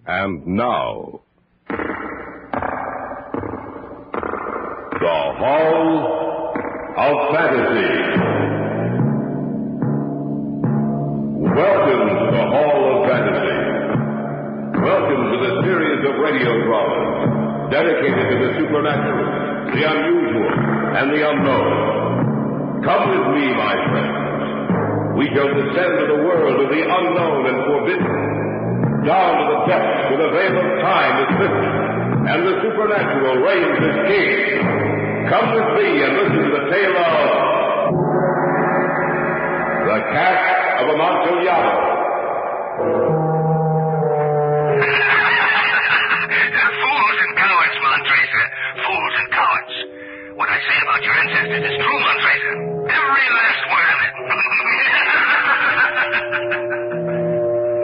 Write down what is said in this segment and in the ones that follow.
And now, the Hall of Fantasy. Welcome to the Hall of Fantasy. Welcome to the series of radio dramas dedicated to the supernatural, the unusual, and the unknown. Come with me, my friends. We shall descend to the world of the unknown and forbidden, down to the depths where the veil of time is lifted, and the supernatural reigns as king. Come with me and listen to the tale of the Cask of Amontillado. Fools and cowards, Montresa. Fools and cowards. What I say about your ancestors is true, Montresa. Every last word of it.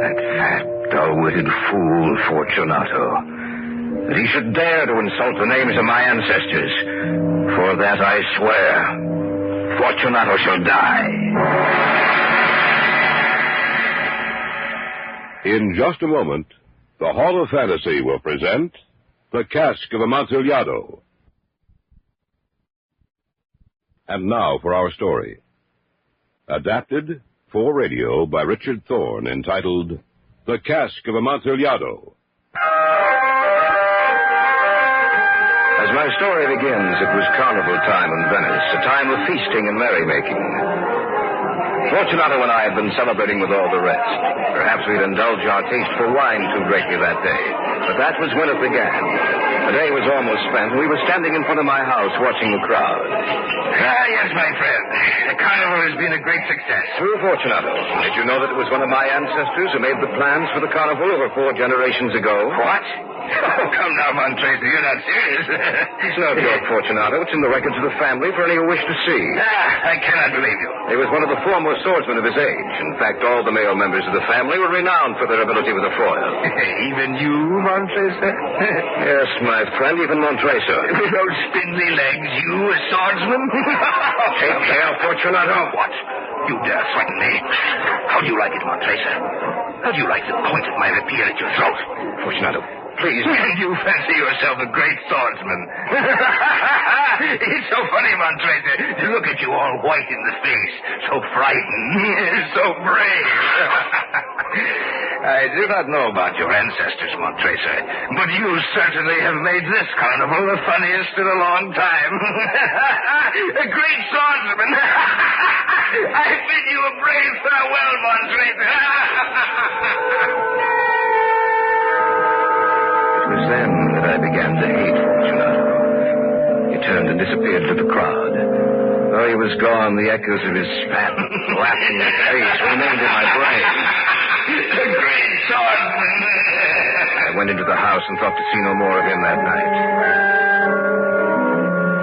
That fat, dull-witted fool, Fortunato. That he should dare to insult the names of my ancestors. For that I swear, Fortunato shall die. In just a moment, the Hall of Fantasy will present the Cask of Amontillado. And now for our story. Adapted for radio by Richard Thorne, entitled The Cask of Amontillado. As my story begins, it was carnival time in Venice, a time of feasting and merrymaking. Fortunato and I had been celebrating with all the rest. Perhaps we'd indulged our taste for wine too greatly that day. But that was when it began. The day was almost spent, and we were standing in front of my house watching the crowd. Yes, my friend. The carnival has been a great success. True, Fortunato. Did you know that it was one of my ancestors who made the plans for the carnival over 4 generations ago? What? Oh, come now, Montresa. You're not serious. It's no joke, Fortunato. It's in the records of the family for any who wish to see. I cannot believe you. He was one of the foremost swordsmen of his age. In fact, all the male members of the family were renowned for their ability with the foil. Even you, Montresa? Yes, my friend, even Montresa. With those spindly legs, you a swordsman? Take care, Fortunato. What? You dare threaten me? How do you like it, Montresa? How do you like the point of my rapier at your throat? Fortunato, please. And you fancy yourself a great swordsman. It's so funny, Montresa, to look at you all white in the face, so frightened, so brave. I do not know about your ancestors, Montresa, but you certainly have made this carnival the funniest in a long time. A great swordsman. I bid you a brave farewell, Montresa. It was then that I began to hate Fortunato. He turned and disappeared to the crowd. Though he was gone, the echoes of his fat, laughing face remained in my brain. The great swordsman. I went into the house and thought to see no more of him that night.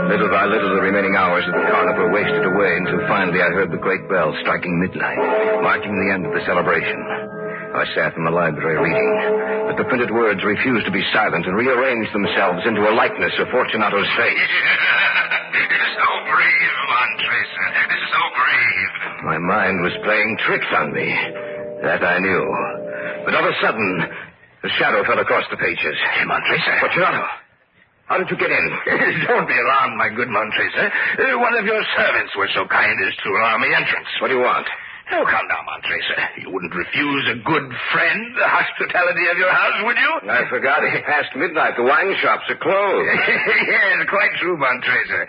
Little by little, the remaining hours of the carnival wasted away until finally I heard the great bell striking midnight, marking the end of the celebration. I sat in the library reading, but the printed words refused to be silent and rearranged themselves into a likeness of Fortunato's face. So brave, Montresa. So brave. My mind was playing tricks on me. That I knew. But of a sudden, a shadow fell across the pages. Hey, Montresa. Fortunato, how did you get in? Don't be alarmed, my good Montresa. One of your servants was so kind as to allow me entrance. What do you want? Oh, come now, Montresa. You wouldn't refuse a good friend the hospitality of your house, would you? I forgot. It's past midnight. The wine shops are closed. Yes, quite true, Montresa.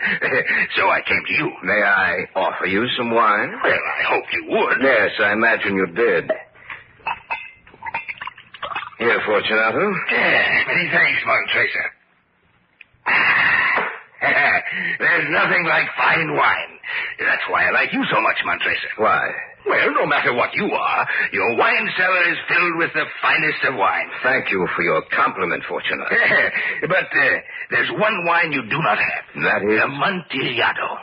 So I came to you. May I offer you some wine? Well, I hope you would. Yes, I imagine you did. Here, Fortunato. Many thanks, Montresa. There's nothing like fine wine. That's why I like you so much, Montresa. Why? Well, no matter what you are, your wine cellar is filled with the finest of wine. Thank you for your compliment, Fortunato. But there's one wine you do not have. That is? Amontillado.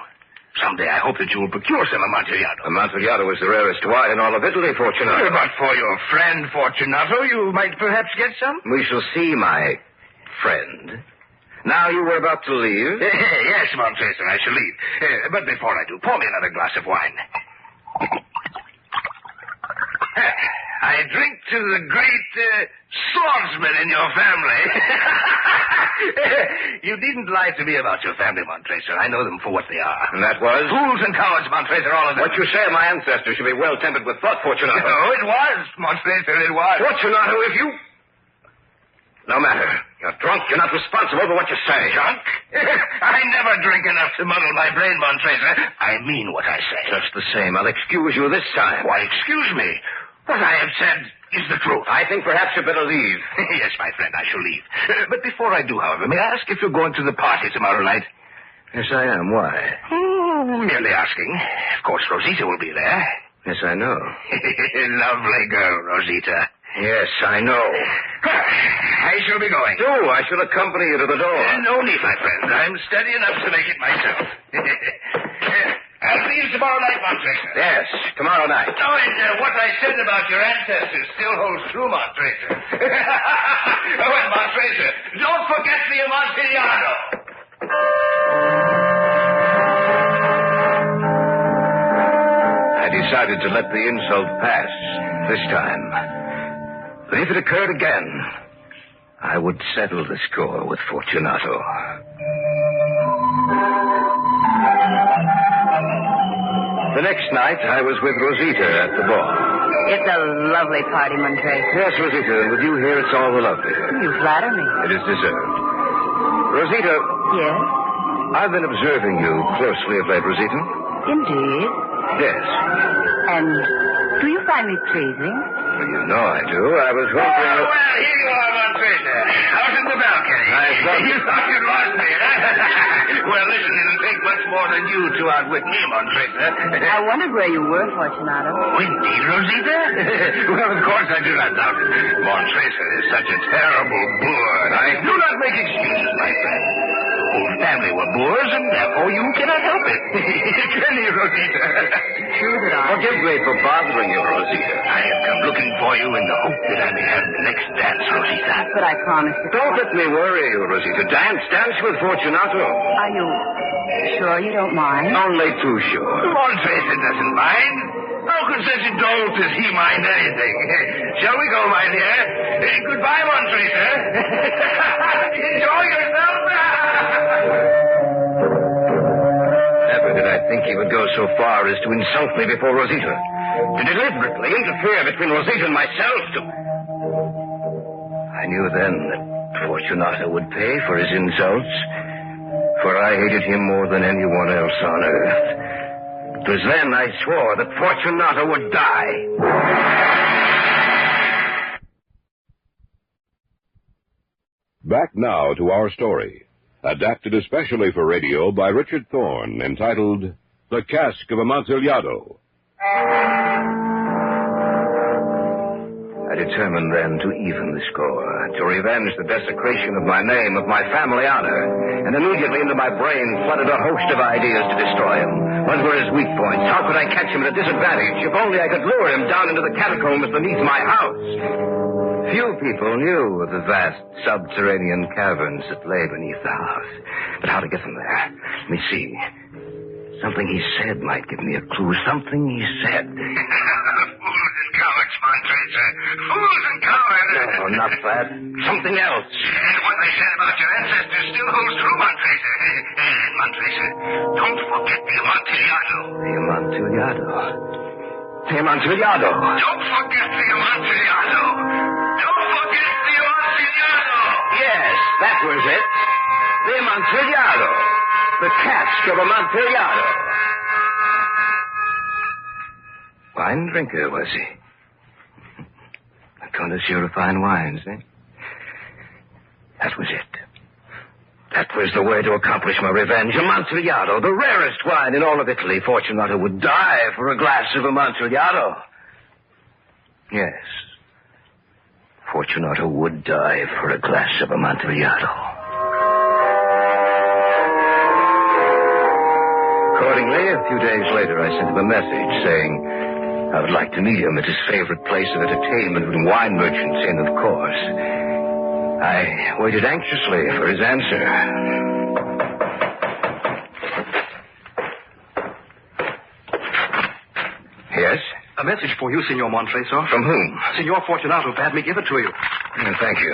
Someday I hope that you will procure some Amontillado. Amontillado is the rarest wine in all of Italy, Fortunato. But for your friend, Fortunato, you might perhaps get some? We shall see, my friend. Now you were about to leave? Yes, Montresa, I shall leave. But before I do, pour me another glass of wine. I drink to the great swordsman in your family. You needn't lie to me about your family, Montracer. I know them for what they are. And that was? Fools and cowards, Montracer, all of them. What you say of my ancestors should be well tempered with thought, Fortunato. Oh, it was, Montracer, it was. Fortunato, if you... No matter. You're drunk. You're not responsible for what you say. Drunk? I never drink enough to muddle my brain, Montracer. I mean what I say. Just the same. I'll excuse you this time. Why, excuse me. What I have said is the truth. I think perhaps you'd better leave. Yes, my friend, I shall leave. But before I do, however, may I ask if you're going to the party tomorrow night? Yes, I am. Why? Oh, merely asking. Of course, Rosita will be there. Yes, I know. Lovely girl, Rosita. Yes, I know. I shall be going. Do. I shall accompany you to the door. No need, my friend. I'm steady enough to make it myself. I'll see you tomorrow night, Montracer. Yes, tomorrow night. Oh, and what I said about your ancestors still holds true, Montracer. Oh, and Montracer, don't forget the Amontillado. I decided to let the insult pass this time. But if it occurred again, I would settle the score with Fortunato. The next night, I was with Rosita at the ball. It's a lovely party, Montracer. Yes, Rosita, and with you here, it's all the lovelier. You flatter me. It is deserved. Rosita. Yes? I've been observing you closely of late, Rosita. Indeed. Yes. And do you find me pleasing? Well, you know I do. I was wondering... Oh, well, here you are, Montracer. Out in the balcony. You thought you'd lost me, huh? Well, listen, it'll take much more than you to outwit me, Montracer. I wondered where you were, Fortunato. Oh, indeed, Rosita? Well, of course I do not doubt it. Montracer is such a terrible boor. I do not make excuses, my friend. The whole family were boors, and therefore you cannot help it. Can you, Rosita? True that I... Forgive me for bothering you, Rosita. I have come looking for you in the hope that I may have the next dance, Rosita. But I promised to... Don't let me worry you, Rosita. Dance with Fortunato. Are you sure you don't mind? Only too sure. Montracer doesn't mind. How could such a dolt as he mind anything? Shall we go, my dear? Goodbye, Montracer. Enjoy yourself. Never did I think he would go so far as to insult me before Rosita. To deliberately interfere between Rosita and myself. I knew then that Fortunato would pay for his insults, for I hated him more than anyone else on earth. It was then I swore that Fortunato would die. Back now to our story, adapted especially for radio by Richard Thorne, entitled The Cask of Amontillado. I determined then to even the score, to revenge the desecration of my name, of my family honor, and immediately into my brain flooded a host of ideas to destroy him. What were his weak points? How could I catch him at a disadvantage? If only I could lure him down into the catacombs beneath my house. Few people knew of the vast subterranean caverns that lay beneath the house. But how to get them there? Let me see. Something he said might give me a clue. Something he said. Fools and cowards, Montracer. Fools and cowards. Oh, not that. Something else. And what I said about your ancestors still holds true, Montracer. And, Montracer, don't forget the Amontillado. The Amontillado. The Amontillado. Don't forget the Amontillado. Don't forget the Amontillado. Yes, that was it. The Amontillado. The Cask of Amontillado. Wine drinker, was he? A connoisseur of fine wines, eh? That was it. That was the way to accomplish my revenge. Amontillado, the rarest wine in all of Italy. Fortunato would die for a glass of Amontillado. Yes. Fortunato would die for a glass of Amontillado. Accordingly, a few days later, I sent him a message saying I would like to meet him at his favorite place of entertainment with wine merchants in, of course. I waited anxiously for his answer. Yes? message for you, Signor Montresor. From whom? Signor Fortunato bade me give it to you. Thank you.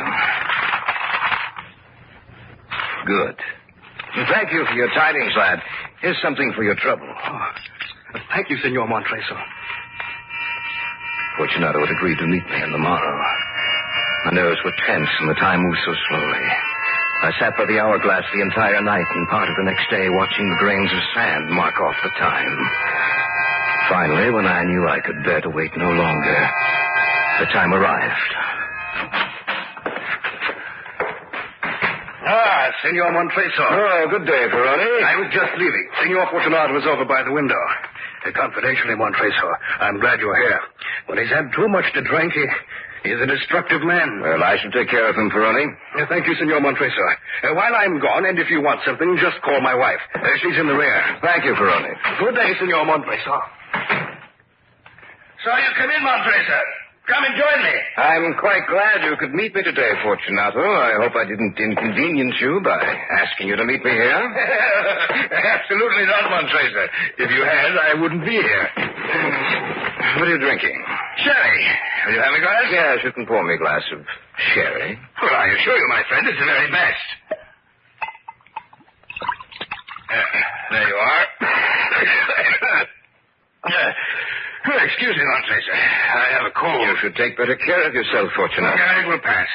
Good. Thank you for your tidings, lad. Here's something for your trouble. Oh, thank you, Signor Montresor. Fortunato had agreed to meet me on the morrow. My nerves were tense and the time moved so slowly. I sat by the hourglass the entire night and part of the next day watching the grains of sand mark off the time. Finally, when I knew I could bear to wait no longer, the time arrived. Ah, Signor Montresor. Oh, good day, Ferroni. I was just leaving. Signor Fortunato was over by the window. Confidentially, Montresor, I'm glad you're here. When he's had too much to drink, he's a destructive man. Well, I shall take care of him, Ferroni. Thank you, Signor Montresor. While I'm gone, and if you want something, just call my wife. She's in the rear. Thank you, Ferroni. Good day, Signor Montresor. So you come in, Montresor. Come and join me. I'm quite glad you could meet me today, Fortunato. I hope I didn't inconvenience you by asking you to meet me here. Absolutely not, Montresor. If you had, I wouldn't be here. What are you drinking? Sherry. Will you have a glass? Yes, you can pour me a glass of sherry. Well, I assure you, my friend, it's the very best. There you are. Excuse me, Montresor. I have a cold. You should take better care of yourself, Fortunato. It will pass.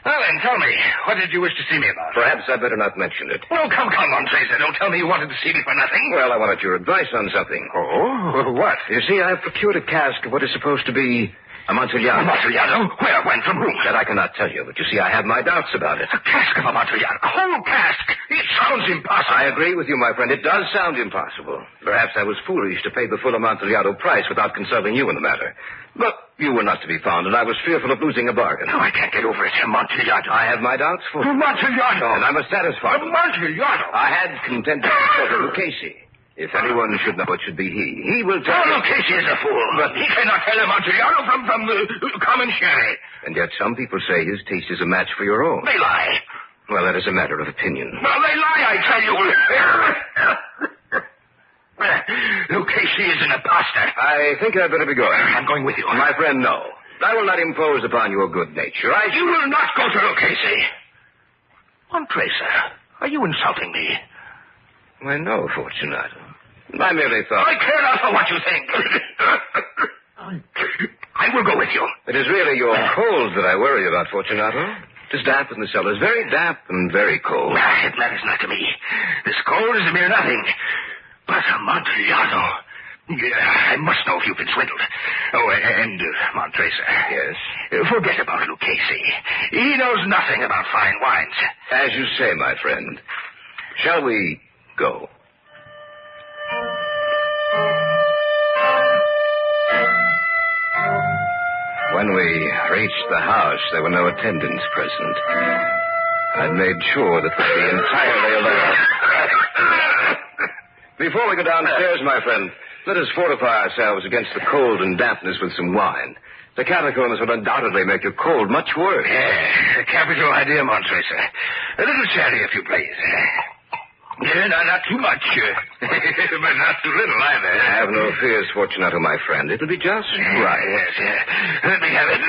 Well, then, tell me, what did you wish to see me about? Perhaps I'd better not mention it. Oh, come, Montresor. Don't tell me you wanted to see me for nothing. Well, I wanted your advice on something. Oh, what? You see, I've procured a cask of what is supposed to be Amontillado. Amontillado? Where? When? From whom? That I cannot tell you, but you see, I have my doubts about it. A cask of Amontillado? A whole cask? It sounds impossible. I agree with you, my friend. It does sound impossible. Perhaps I was foolish to pay the full Amontillado price without consulting you in the matter. But you were not to be found, and I was fearful of losing a bargain. No, I can't get over it. Amontillado. I have my doubts, for Amontillado. And I must satisfy them. Amontillado. I had contended to sort of Lucchese. If anyone should know, it should be he. He will tell you. Lucchese is a fool. But he cannot tell Amontillado from the common sherry. And yet some people say his taste is a match for your own. They lie. Well, that is a matter of opinion. Well, they lie, I tell you. Lucchese is an imposter. I think I'd better be going. I'm going with you. My friend, no. I will not impose upon your good nature. You will not go to Lucchese. Montresor, are you insulting me? Why, no, Fortunato. I merely thought... I care not for what you think. I will go with you. It is really your cold that I worry about, Fortunato. It is damp in the cellars. Very damp and very cold. It matters not to me. This cold is a mere nothing. But Amontillado... I must know if you've been swindled. Oh, and Montresor. Yes? Forget about Lucchese. He knows nothing about fine wines. As you say, my friend. Shall we go? When we reached the house, there were no attendants present. I'd made sure that we'd be entirely alone. Before we go downstairs, my friend, let us fortify ourselves against the cold and dampness with some wine. The catacombs will undoubtedly make your cold much worse. A capital idea, Montresor. A little sherry, if you please. Not too much, but not too little either. Have no fears, Fortunato, my friend. It'll be just right. Yes. Let me have it.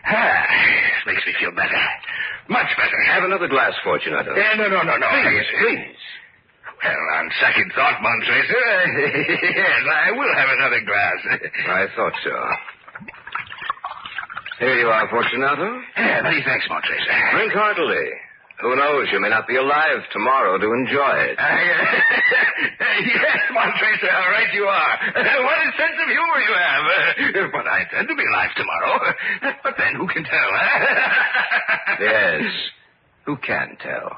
This makes me feel better. Much better. Have another glass, Fortunato. No. Please. Well, on second thought, Montresor, yes, I will have another glass. I thought so. Here you are, Fortunato. Many thanks, Montresor. Drink heartily. Who knows, you may not be alive tomorrow to enjoy it. Yes, Montresor, how right you are. What a sense of humor you have. But I intend to be alive tomorrow. But then, who can tell, huh? Yes, who can tell?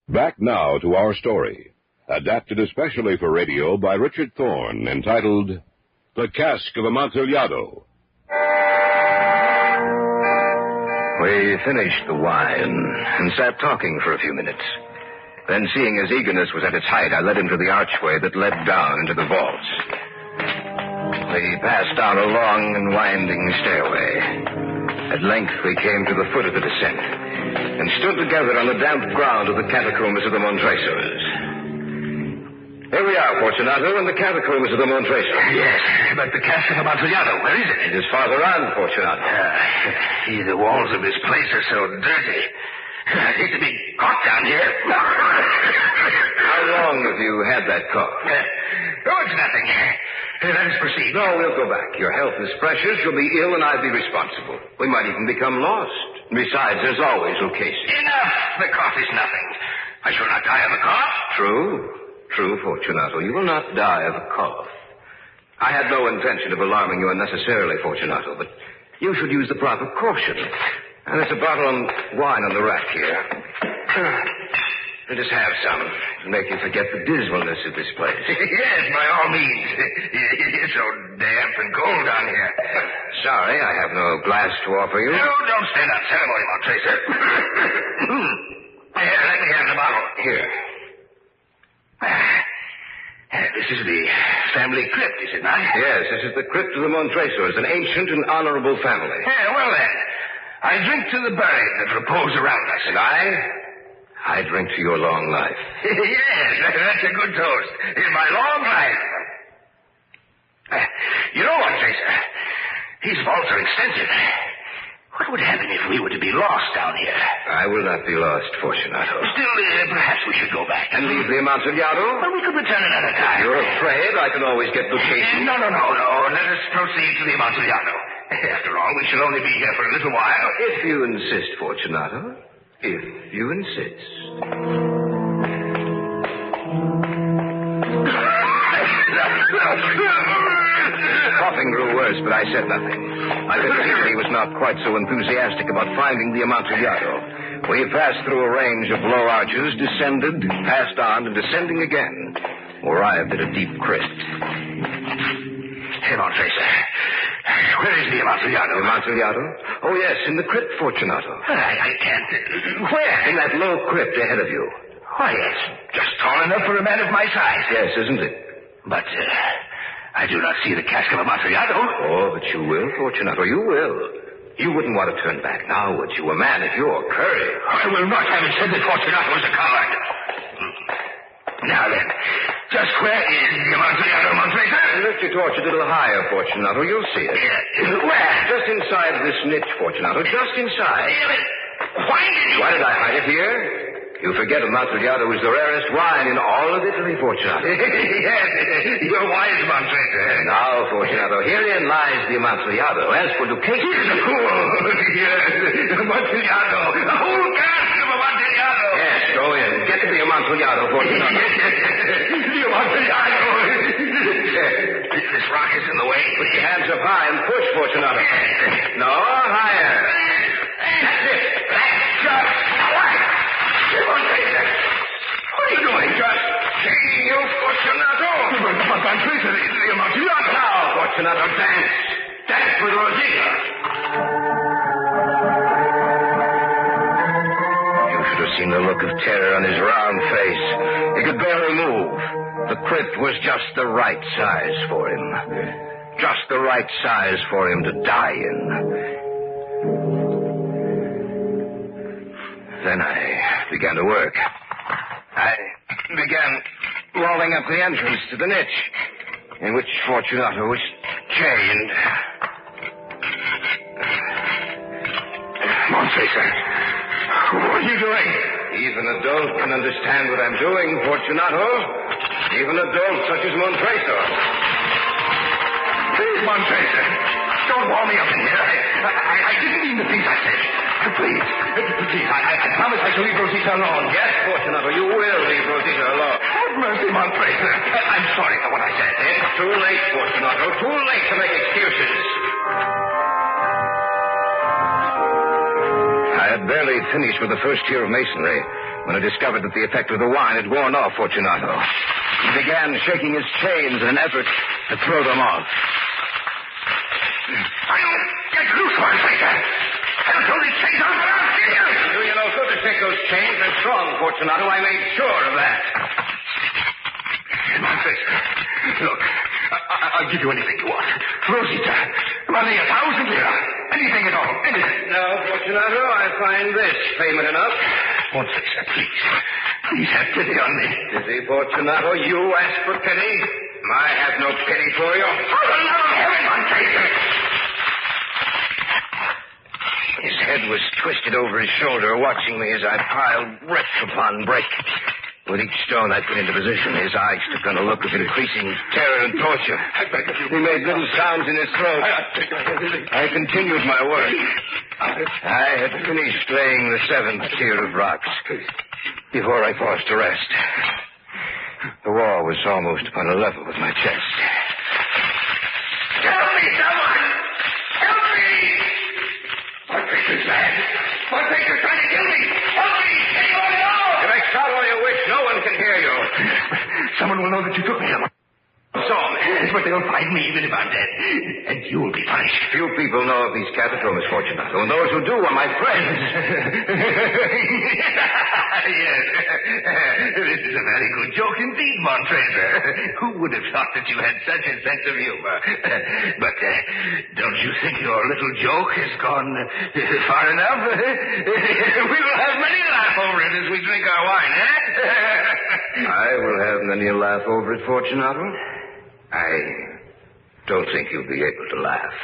Back now to our story, adapted especially for radio by Richard Thorne, entitled The Cask of Amontillado. We finished the wine and sat talking for a few minutes. Then, seeing his eagerness was at its height, I led him to the archway that led down into the vaults. We passed down a long and winding stairway. At length, we came to the foot of the descent and stood together on the damp ground of the catacombs of the Montresors. Here we are, Fortunato, in the catacombs of the Montresors. Yes, but the Cask of Amontillado, where is it? It is farther on, Fortunato. The walls of this place are so dirty. I hate to be caught down here. How long have you had that cough? It's nothing. Let us proceed. No, we'll go back. Your health is precious. You'll be ill, and I'll be responsible. We might even become lost. Besides, there's always Lucchese. Enough. The cough is nothing. I shall not die of a cough. True, Fortunato. You will not die of a cough. I had no intention of alarming you unnecessarily, Fortunato, but you should use the proper caution. And there's a bottle of wine on the rack here. Let us have some to make you forget the dismalness of this place. Yes, by all means. It's so damp and cold down here. Sorry, I have no glass to offer you. No, don't stand on ceremony, Montracer. Here, let me have the bottle. Here. This is the family crypt, is it not? Yes, this is the crypt of the Montresors, an ancient and honorable family. Well then, I drink to the buried that repose around us. And I drink to your long life. Yes, that's a good toast. In my long life. You know what, Tracer? These vaults are extensive. What would happen if we were to be lost down here? I will not be lost, Fortunato. Still, perhaps we should go back. And leave the Amontillado? Well, we could return another time. You're afraid I can always get Lucchese? No. Let us proceed to the Amontillado. After all, we shall only be here for a little while. If you insist, Fortunato. If you insist. Coughing grew worse, but I said nothing. I could see that he was not quite so enthusiastic about finding the Amontillado. We passed through a range of low arches, descended, passed on, and descending again, arrived at a deep crypt. Come on, Tracer. Where is the Amontillado? The Amontillado? Oh, yes, in the crypt, Fortunato. I can't. Where? In that low crypt ahead of you. Why, it's just tall enough for a man of my size. Yes, isn't it? But, I do not see the Cask of Amontillado. Oh, but you will, Fortunato, you will. You wouldn't want to turn back now, would you? A man of your courage. I will not have it said that Fortunato is a coward. Now then, just where is the Amontillado, Montracer? Lift your torch a little higher, Fortunato. You'll see it. Where? Just inside this niche, Fortunato. Just inside. Why did I hide it here? You forget Amontillado is the rarest wine in all of Italy, Fortunato. Yes, you're wise, Montracer. Now, Fortunato, herein lies the Amontillado. As for Lucchese... Yes, Amontillado. A whole cask of Amontillado. Yes, go in. Get to the Amontillado, Fortunato. The Amontillado. This rock is in the way. Put your hands up high and push, Fortunato. No, higher. That's it. That's just... What are you doing? Just shaking you, Fortunato. But Montracer, the Amontillado. Now, Fortunato, dance. Dance with Rosita. You should have seen the look of terror on his round face. He could barely move. The crypt was just the right size for him. Just the right size for him to die in. Then I began to work. I began walling up the entrance to the niche in which Fortunato was chained. Montracer, what are you doing? Even a dolt can understand what I'm doing, Fortunato. Even a dolt such as Montracer. Please, Montracer, don't wall me up in here. I didn't mean the things I said. Please, I promise I shall leave Rosita alone. Yes, Fortunato, you will leave Rosita alone. Have mercy, Montracer. I'm sorry for what I said. It's too late, Fortunato. Too late to make excuses. I had barely finished with the first tier of masonry when I discovered that the effect of the wine had worn off Fortunato. He began shaking his chains in an effort to throw them off. I'll get loose, Montracer. I'll throw these chains off and I'll kill you. Do you know good to take those chains? They're strong, Fortunato. I made sure of that. Montracer, look, I'll give you anything you want. Rosita, money 1,000 lira. Anything at all. Anything. No, Fortunato, I find this payment enough. Montresa, please. Please have pity on me. Pity, Fortunato? You ask for pity? I have no pity for you. For the love of heaven, Montresa! His head was twisted over his shoulder, watching me as I piled brick upon brick. With each stone I put into position, his eyes took on a look of increasing terror and torture. I beg of you. He made little sounds in his throat. I continued my work. I had finished laying the 7th tier of rocks before I paused to rest. The wall was almost upon a level with my chest. Help me, someone! Help me! Montesa's mad. Montesa's trying to kill me! Help me! Take all you know! You may shout all you wish. No one can hear you. Someone will know that you took me, someone. But they'll find me even if I'm dead. And you'll be punished. Few people know of these catacombs, Fortunato, and those who do are my friends. Yes. This is a very good joke indeed, Montresa. Who would have thought that you had such a sense of humor? But don't you think your little joke has gone far enough? We will have many a laugh over it as we drink our wine, eh? I will have many a laugh over it, Fortunato. I don't think you'll be able to laugh.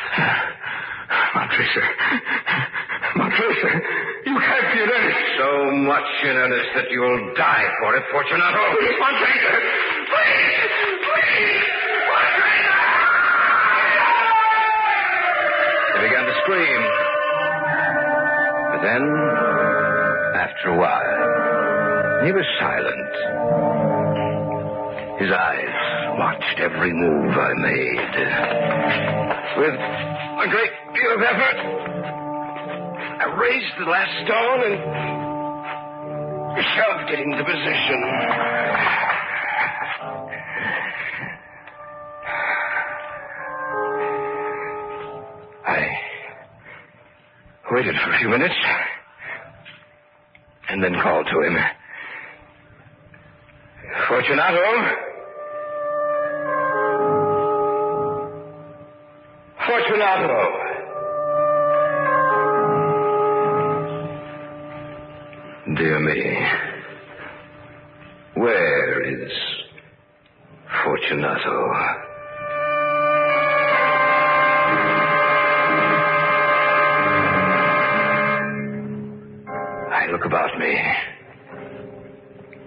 Montresa, you can't be in earnest. So much in earnest that you'll die for it, Fortunato. Please, Montresa, please, Montresa! He began to scream. But then, after a while, he was silent. His eyes watched every move I made. With a great deal of effort, I raised the last stone and shoved it into position. I waited for a few minutes and then called to him. Fortunato? Fortunato! Dear me, where is Fortunato? I look about me.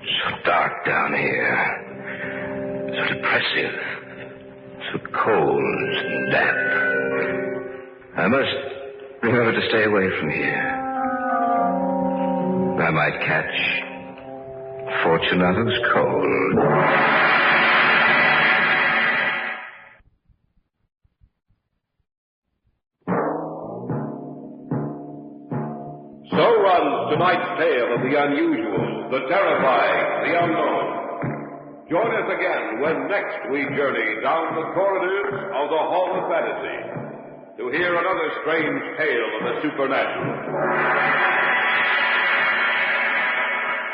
So dark down here. So depressive. So cold and damp. I must remember to stay away from here. I might catch Fortunato's cold. So runs tonight's tale of the unusual, the terrifying, the unknown. Join us again when next we journey down the corridors of the Hall of Fantasy to hear another strange tale of the supernatural.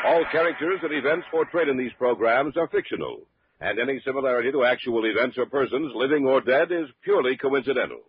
All characters and events portrayed in these programs are fictional, and any similarity to actual events or persons, living or dead, is purely coincidental.